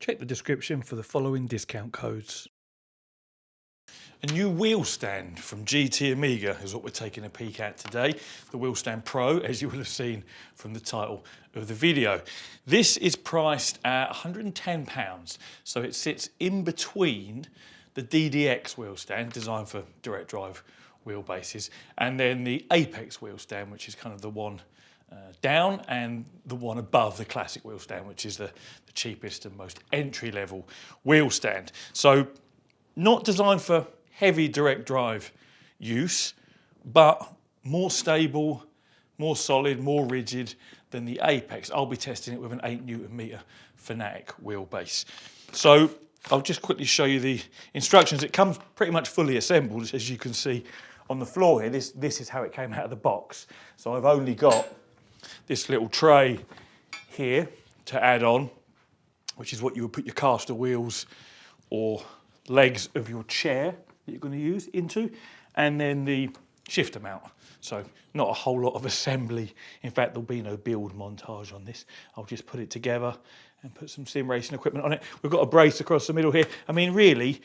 Check the description for the following discount codes. A new wheel stand from GT Amiga is what we're taking a peek at today. The Wheel Stand Pro, as you will have seen from the title of the video. This is priced at £110, so it sits in between the DDX wheel stand, designed for direct drive wheelbases, and then the Apex wheel stand, which is kind of the one down, and the one above the classic wheel stand, which is the cheapest and most entry-level wheel stand. So not designed for heavy direct drive use, but more stable, more solid, more rigid than the Apex. I'll be testing it with an 8Nm Fanatic wheelbase. So I'll just quickly show you the instructions. It comes pretty much fully assembled, as you can see on the floor here. This is how it came out of the box. So I've only got this little tray here to add on, which is what you would put your caster wheels or legs of your chair that you're going to use into, and then the shifter mount. So not a whole lot of assembly. In fact, there'll be no build montage on this. I'll just put it together and put some sim racing equipment on it. We've got a brace across the middle here. I mean, really,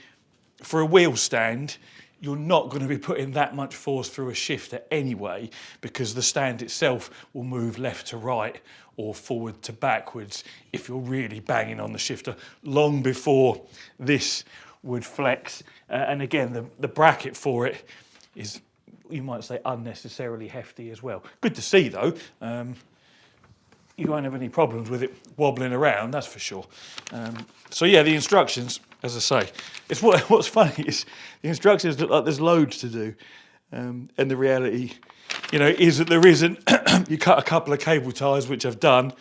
for a wheel stand, you're not going to be putting that much force through a shifter anyway, because the stand itself will move left to right or forward to backwards if you're really banging on the shifter long before this would flex. And again, the bracket for it is, you might say, unnecessarily hefty as well. Good to see though. You won't have any problems with it wobbling around, that's for sure. So yeah, the instructions, as I say, it's what's funny is the instructions look like there's loads to do, and the reality, is that there isn't. You cut a couple of cable ties, which I've done,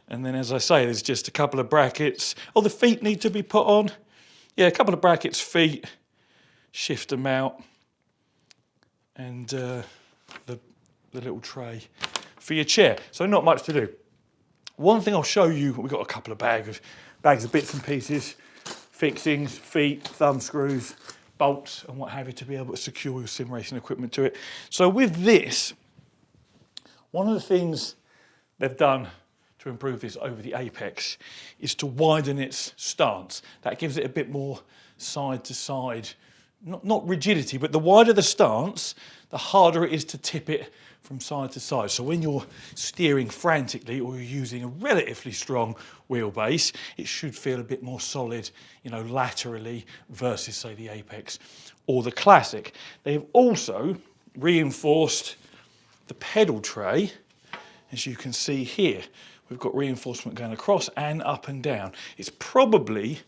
and then, as I say, there's just a couple of brackets. Oh, the feet need to be put on. Yeah, a couple of brackets, feet, shifter mount, and the little tray for your chair. So not much to do. One thing I'll show you, we've got a couple of bags of bits and pieces, fixings, feet, thumb screws, bolts and what have you, to be able to secure your sim racing equipment to it. So with this, one of the things they've done to improve this over the Apex is to widen its stance. That gives it a bit more side to side, not rigidity, but the wider the stance, the harder it is to tip it from side to side. So when you're steering frantically or you're using a relatively strong wheelbase, it should feel a bit more solid, laterally versus, say, the Apex or the Classic. They've also reinforced the pedal tray, as you can see here. We've got reinforcement going across and up and down. It's probably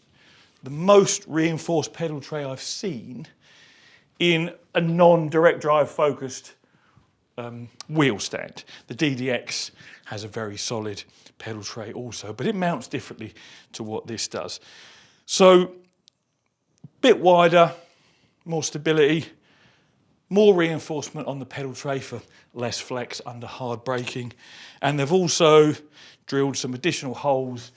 the most reinforced pedal tray I've seen in a non-direct drive focused wheel stand. The DDX has a very solid pedal tray also, but it mounts differently to what this does. So, a bit wider, more stability, more reinforcement on the pedal tray for less flex under hard braking. And they've also drilled some additional holes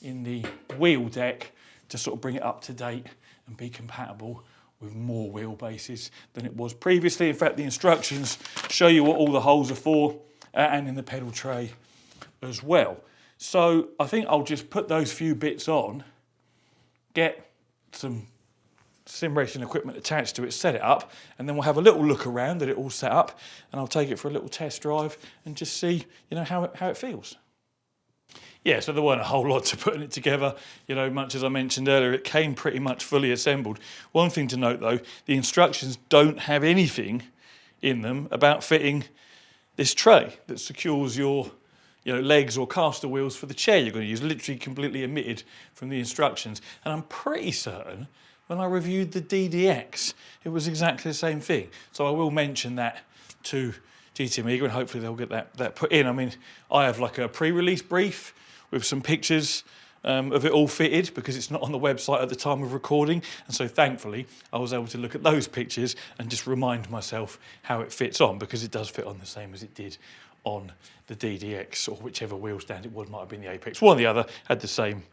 in the wheel deck to sort of bring it up to date and be compatible with more wheelbases than it was previously. In fact, the instructions show you what all the holes are for, and in the pedal tray as well. So I think I'll just put those few bits on, get some sim racing equipment attached to it, set it up, and then we'll have a little look around at it all set up, and I'll take it for a little test drive and just see, how it feels. Yeah, so there weren't a whole lot to putting it together. Much as I mentioned earlier, it came pretty much fully assembled. One thing to note though, the instructions don't have anything in them about fitting this tray that secures your legs or caster wheels for the chair you're going to use, literally completely omitted from the instructions. And I'm pretty certain when I reviewed the DDX, it was exactly the same thing. So I will mention that to GT Amiga, and hopefully they'll get that put in. I mean, I have like a pre-release brief with some pictures of it all fitted, because it's not on the website at the time of recording, and so thankfully I was able to look at those pictures and just remind myself how it fits on, because it does fit on the same as it did on the DDX, or whichever wheel stand it was, might have been the Apex. One or the other had the same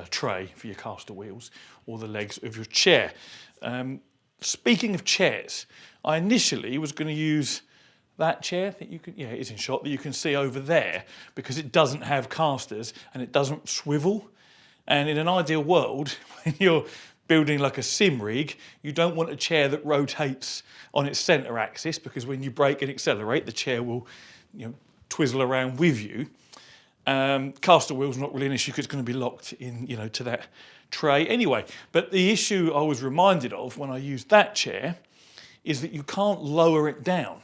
tray for your caster wheels or the legs of your chair. Speaking of chairs, I initially was going to use that chair that you can, it is in shot, that you can see over there, because it doesn't have casters and it doesn't swivel. And in an ideal world, when you're building like a sim rig, you don't want a chair that rotates on its center axis, because when you brake and accelerate, the chair will, twizzle around with you. Caster wheel's not really an issue because it's going to be locked in, to that tray anyway. But the issue I was reminded of when I used that chair is that you can't lower it down.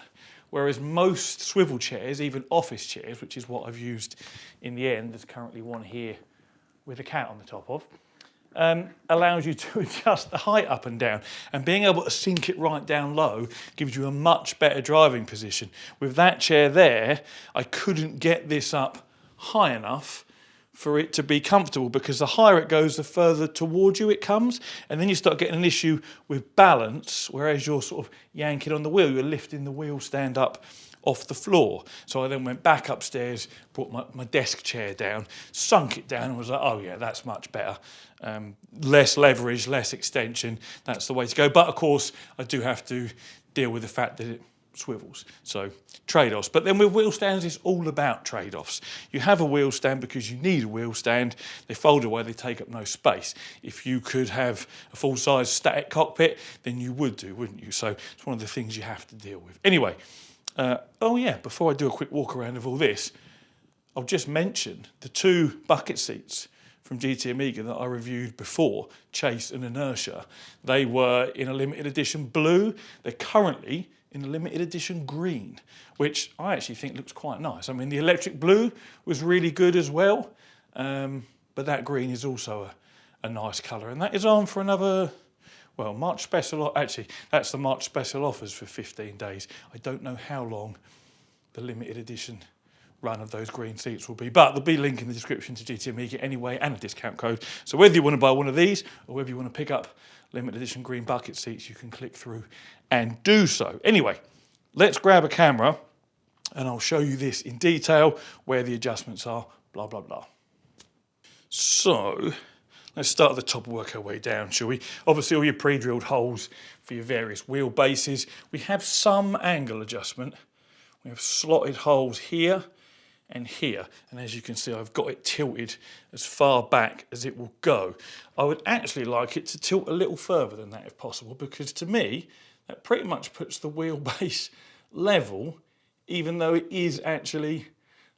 Whereas most swivel chairs, even office chairs, which is what I've used in the end, there's currently one here with a cat on the top of, allows you to adjust the height up and down. And being able to sink it right down low gives you a much better driving position. With that chair there, I couldn't get this up high enough for it to be comfortable, because the higher it goes, the further towards you it comes, and then you start getting an issue with balance, whereas you're sort of yanking on the wheel, you're lifting the wheel stand up off the floor. So I then went back upstairs, brought my desk chair down, sunk it down, and was like, oh yeah, that's much better. Less leverage, less extension, that's the way to go. But of course, I do have to deal with the fact that it swivels. So trade-offs. But then with wheel stands, it's all about trade-offs. You have a wheel stand because you need a wheel stand. They fold away, they take up no space. If you could have a full-size static cockpit, then you would do, wouldn't you? So it's one of the things you have to deal with. Anyway, oh yeah, before I do a quick walk around of all this, I'll just mention the 2 bucket seats from GT Amiga that I reviewed before, Chase and Inertia. They were in a limited edition blue. They're currently in a limited edition green, which I actually think looks quite nice. I mean, the electric blue was really good as well, but that green is also a nice colour. And that is on for another, well, March special, actually, that's the March special offers for 15 days. I don't know how long the limited edition run of those green seats will be, but there'll be a link in the description to GT Amiga anyway, and a discount code. So whether you want to buy one of these or whether you want to pick up limited edition green bucket seats, you can click through and do so. Anyway, let's grab a camera and I'll show you this in detail, where the adjustments are, blah, blah, blah. So let's start at the top and work our way down, shall we? Obviously all your pre-drilled holes for your various wheel bases. We have some angle adjustment. We have slotted holes here and here, and as you can see, I've got it tilted as far back as it will go. I would actually like it to tilt a little further than that if possible, because to me that pretty much puts the wheelbase level, even though it is actually,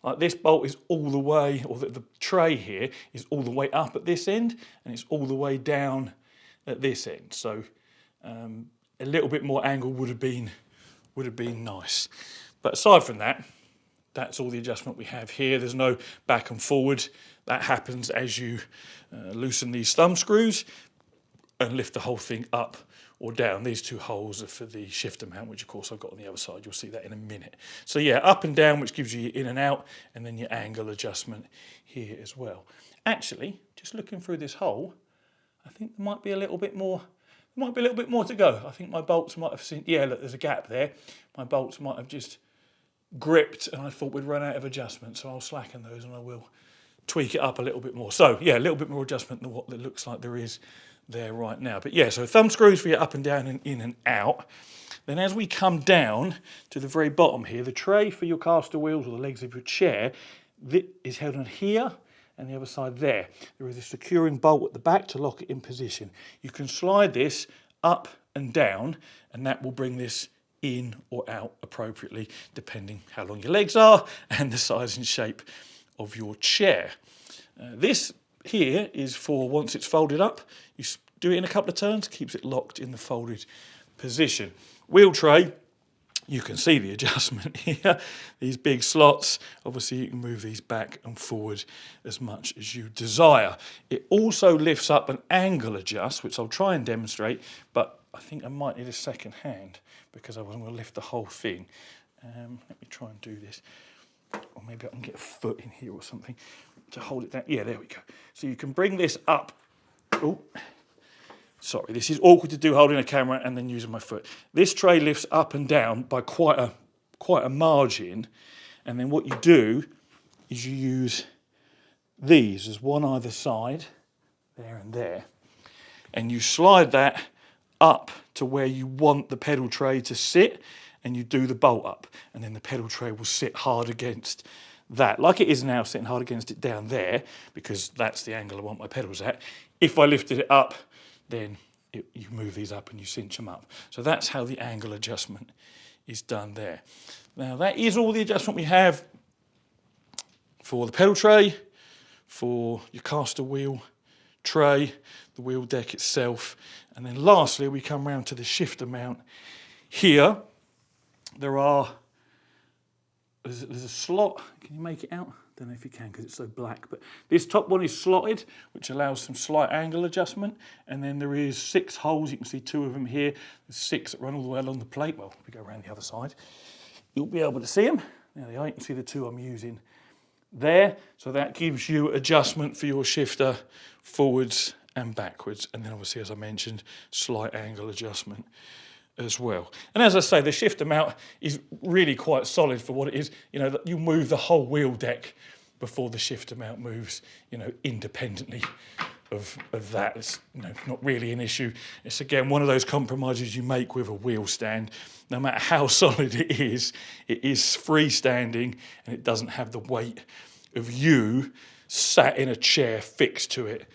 like, this bolt is all the way, or the tray here is all the way up at this end, and it's all the way down at this end. So a little bit more angle would have been nice. But aside from that, that's all the adjustment we have here. There's no back and forward. That happens as you loosen these thumb screws and lift the whole thing up or down. These 2 holes are for the shifter mount, which of course I've got on the other side. You'll see that in a minute. So yeah, up and down, which gives you your in and out, and then your angle adjustment here as well. Actually, just looking through this hole, I think there might be a little bit more. There might be a little bit more to go. I think my bolts might have seen, yeah, look, there's a gap there. My bolts might have just gripped and I thought we'd run out of adjustment, so I'll slacken those and I will tweak it up a little bit more. So yeah, a little bit more adjustment than what it looks like there is there right now. But yeah, so thumb screws for your up and down and in and out. Then as we come down to the very bottom here, the tray for your caster wheels or the legs of your chair is held on here and the other side there. There is a securing bolt at the back to lock it in position. You can slide this up and down and that will bring this in or out appropriately, depending how long your legs are and the size and shape of your chair. This here is for once it's folded up, you do it in a couple of turns, keeps it locked in the folded position. Wheel tray, you can see the adjustment here. These big slots, obviously you can move these back and forward as much as you desire. It also lifts up an angle adjust, which I'll try and demonstrate, but I think I might need a second hand because I wasn't going to lift the whole thing. Let me try and do this. Or maybe I can get a foot in here or something to hold it down. Yeah, there we go. So you can bring this up. Oh, sorry, this is awkward to do holding a camera and then using my foot. This tray lifts up and down by quite a margin. And then what you do is you use these as one either side, there and there. And you slide that up to where you want the pedal tray to sit, and you do the bolt up, and then the pedal tray will sit hard against that, like it is now sitting hard against it down there, because that's the angle I want my pedals at. If I lifted it up, then you move these up and you cinch them up. So that's how the angle adjustment is done there. Now that is all the adjustment we have for the pedal tray, for your caster wheel tray, the wheel deck itself, and then lastly we come round to the shifter mount. Here there's a slot. Can you make it out? Don't know if you can because it's so black, but this top one is slotted, which allows some slight angle adjustment, and then there is 6 holes. You can see 2 of them here. There's 6 that run all the way along the plate. Well, if we go around the other side, you'll be able to see them. There they are. You can see the 2 I'm using there. So that gives you adjustment for your shifter forwards and backwards, and then obviously, as I mentioned, slight angle adjustment as well. And as I say, the shifter mount is really quite solid for what it is. You know, you move the whole wheel deck before the shifter mount moves, you know, independently of that. It's, you know, not really an issue. It's again one of those compromises you make with a wheel stand. No matter how solid it is freestanding, and it doesn't have the weight of you sat in a chair fixed to it.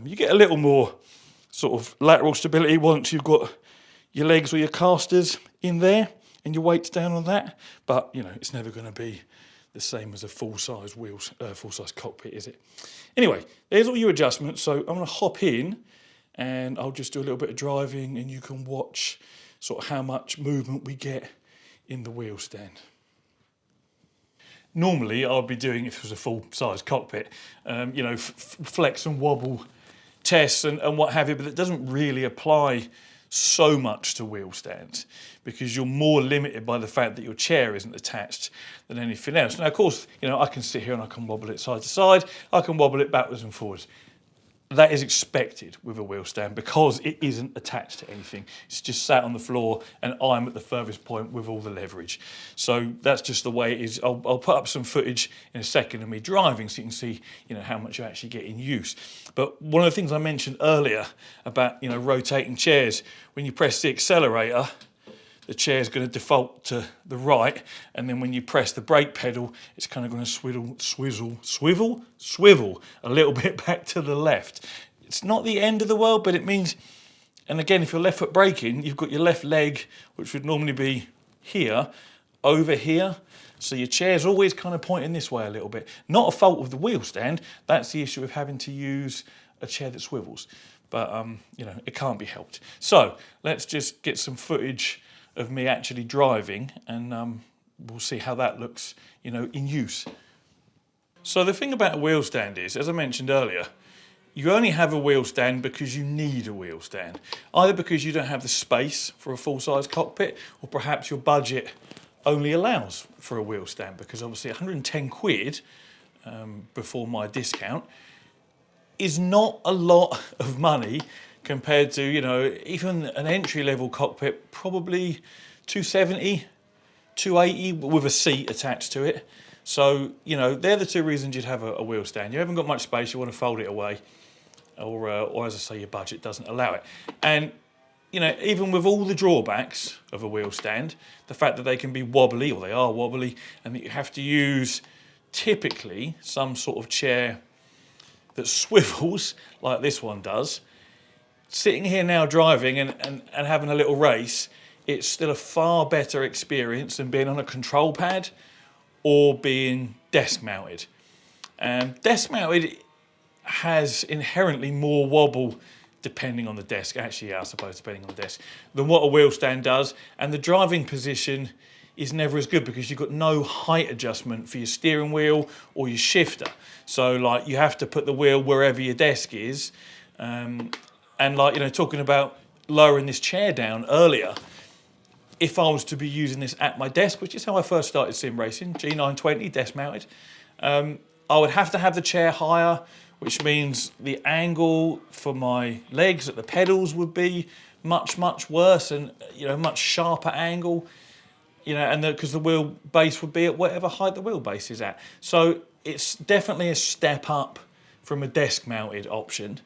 You get a little more sort of lateral stability once you've got your legs or your casters in there and your weight's down on that, but you know, it's never going to be the same as a full-size full-size cockpit, is it? Anyway, there's all your adjustments. So I'm going to hop in and I'll just do a little bit of driving, and you can watch sort of how much movement we get in the wheel stand. Normally, I'd be doing, if it was a full-size cockpit, you know, flex and wobble tests and what have you, but it doesn't really apply so much to wheel stands because you're more limited by the fact that your chair isn't attached than anything else. Now, of course, you know, I can sit here and I can wobble it side to side, I can wobble it backwards and forwards. That is expected with a wheel stand because it isn't attached to anything. It's just sat on the floor and I'm at the furthest point with all the leverage. So that's just the way it is. I'll put up some footage in a second of me driving so you can see, you know, how much you actually get in use. But one of the things I mentioned earlier about, you know, rotating chairs, when you press the accelerator, the chair is going to default to the right, and then when you press the brake pedal, it's kind of going to swivel a little bit back to the left. It's not the end of the world, but it means, and again, if you're left foot braking, you've got your left leg, which would normally be here, over here. So your chair's always kind of pointing this way a little bit. Not a fault of the wheel stand, that's the issue of having to use a chair that swivels. But, you know, it can't be helped. So let's just get some footage of me actually driving, and we'll see how that looks, you know, in use. So the thing about a wheel stand is, as I mentioned earlier, you only have a wheel stand because you need a wheel stand. Either because you don't have the space for a full-size cockpit, or perhaps your budget only allows for a wheel stand, because obviously 110 quid before my discount is not a lot of money compared to, you know, even an entry-level cockpit, probably 270, 280 with a seat attached to it. So, you know, they're the 2 reasons you'd have a wheel stand. You haven't got much space, you want to fold it away, or as I say, your budget doesn't allow it. And, you know, even with all the drawbacks of a wheel stand, the fact that they can be wobbly, or they are wobbly, and that you have to use typically some sort of chair that swivels like this one does, sitting here now driving and having a little race, it's still a far better experience than being on a control pad or being desk mounted. Desk mounted has inherently more wobble depending on the desk, actually, yeah, I suppose depending on the desk, than what a wheel stand does, and the driving position is never as good because you've got no height adjustment for your steering wheel or your shifter. So like you have to put the wheel wherever your desk is. And like, you know, talking about lowering this chair down earlier, if I was to be using this at my desk, which is how I first started sim racing, G920 desk mounted, I would have to have the chair higher, which means the angle for my legs at the pedals would be much, much worse, and, you know, much sharper angle, you know, and because the wheel base would be at whatever height the wheel base is at. So it's definitely a step up from a desk mounted option,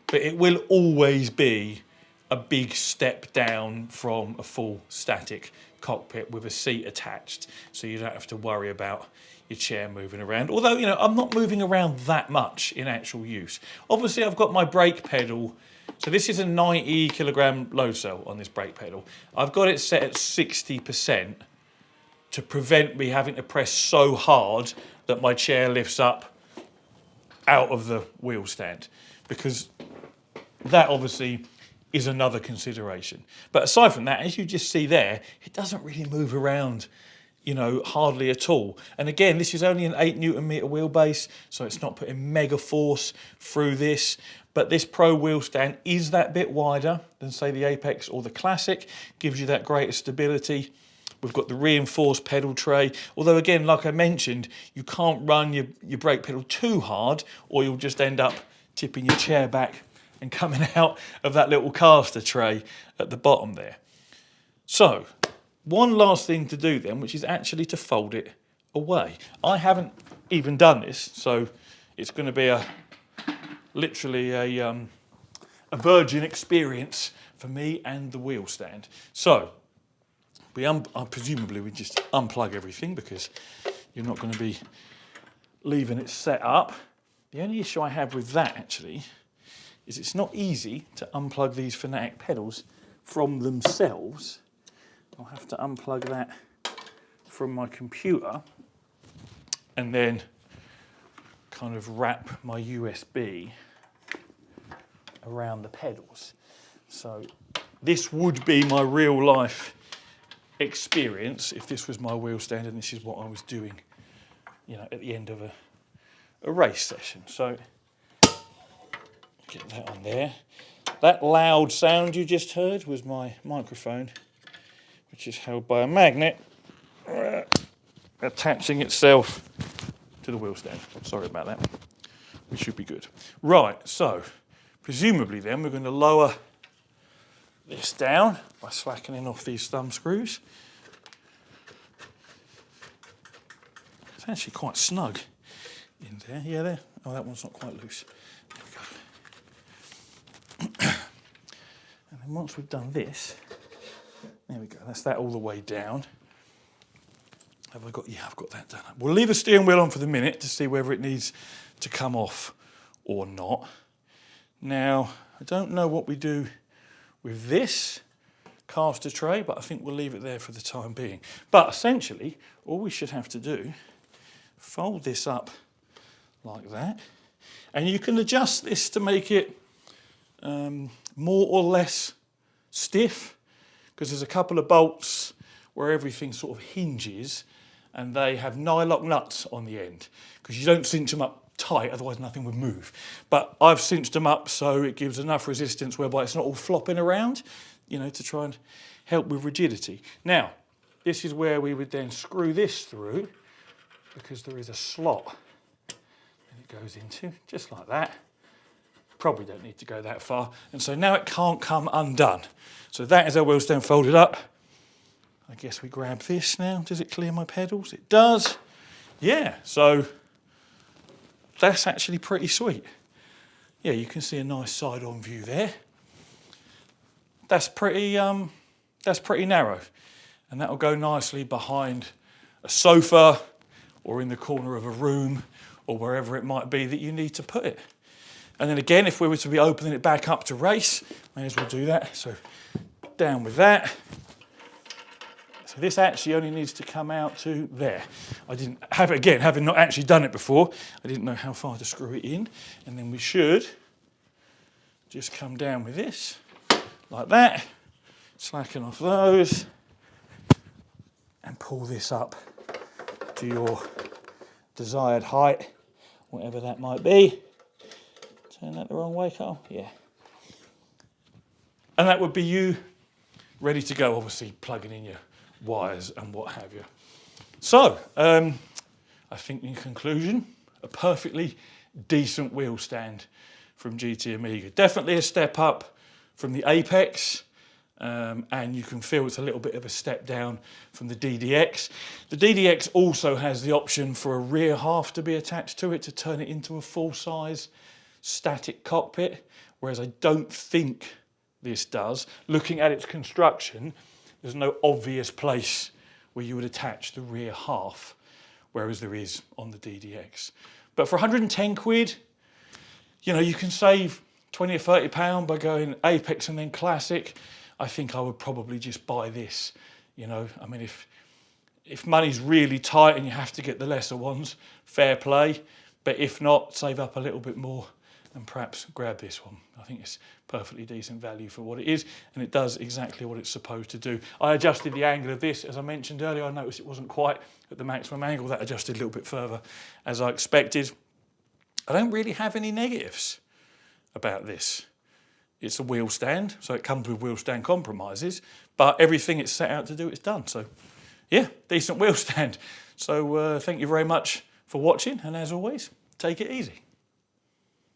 but it will always be a big step down from a full static cockpit with a seat attached, so you don't have to worry about your chair moving around. Although, you know, I'm not moving around that much in actual use. Obviously, I've got my brake pedal. So this is a 90 kilogram load cell on this brake pedal. I've got it set at 60% to prevent me having to press so hard that my chair lifts up out of the wheel stand, because that obviously is another consideration. But aside from that, as you just see there, it doesn't really move around, you know, hardly at all. And again, this is only an 8 Newton meter wheelbase, so it's not putting mega force through this. But this Pro wheel stand is that bit wider than, say, the Apex or the Classic, gives you that greater stability. We've got the reinforced pedal tray, although again, like I mentioned, you can't run your brake pedal too hard or you'll just end up tipping your chair back and coming out of that little caster tray at the bottom there. So, one last thing to do then, which is actually to fold it away. I haven't even done this, so it's going to be literally a virgin experience for me and the wheel stand. So, presumably we just unplug everything because you're not going to be leaving it set up. The only issue I have with that actually is it's not easy to unplug these Fanatic pedals from themselves. I'll have to unplug that from my computer and then kind of wrap my USB around the pedals. So this would be my real life experience if this was my wheel stand and this is what I was doing, you know, at the end of a race session. So get that on there. That loud sound you just heard was my microphone, which is held by a magnet attaching itself to the wheel stand. Sorry about that. We should be good. Right, so presumably then we're going to lower this down by slackening off these thumb screws. It's actually quite snug in there. Yeah, there. Oh, that one's not quite loose. There we go. And then once we've done this, there we go. That's that all the way down. Have I got? Yeah, I've got that done. We'll leave the steering wheel on for the minute to see whether it needs to come off or not. Now, I don't know what we do with this caster tray, but I think we'll leave it there for the time being. But essentially, all we should have to do, fold this up like that, and you can adjust this to make it more or less stiff, because there's a couple of bolts where everything sort of hinges and they have nylock nuts on the end, because you don't cinch them up tight, otherwise nothing would move. But I've cinched them up so it gives enough resistance whereby it's not all flopping around, you know, to try and help with rigidity. Now, this is where we would then screw this through, because there is a slot that it goes into, just like that. Probably don't need to go that far. And so now it can't come undone. So that is our wheel stand folded up. I guess we grab this now. Does it clear my pedals? It does. Yeah, so that's actually pretty sweet. Yeah, you can see a nice side-on view there. That's pretty narrow. And that'll go nicely behind a sofa or in the corner of a room or wherever it might be that you need to put it. And then again, if we were to be opening it back up to race, may as well do that. So down with that. So this actually only needs to come out to there. I didn't have it, again, having not actually done it before, I didn't know how far to screw it in. And then we should just come down with this, like that, slacken off those, and pull this up to your desired height, whatever that might be. Turn that the wrong way, Carl? Yeah. And that would be you ready to go, obviously plugging in your wires and what have you. So, I think in conclusion, a perfectly decent wheel stand from GT Amiga. Definitely a step up from the Apex, and you can feel it's a little bit of a step down from the DDX. The DDX also has the option for a rear half to be attached to it to turn it into a full-size static cockpit, whereas I don't think this does. Looking at its construction, There's no obvious place where you would attach the rear half, whereas there is on the DDX. But for 110 quid, you know, you can save 20 or 30 pound by going Apex and then Classic. I think I would probably just buy this. You know, I mean, if money's really tight and you have to get the lesser ones, fair play. But if not, save up a little bit more and perhaps grab this one. I think it's perfectly decent value for what it is, and it does exactly what it's supposed to do. I adjusted the angle of this, as I mentioned earlier. I noticed it wasn't quite at the maximum angle. That adjusted a little bit further, as I expected. I don't really have any negatives about this. It's a wheel stand, so it comes with wheel stand compromises, but everything it's set out to do, it's done. So yeah, decent wheel stand. So thank you very much for watching, and as always, take it easy.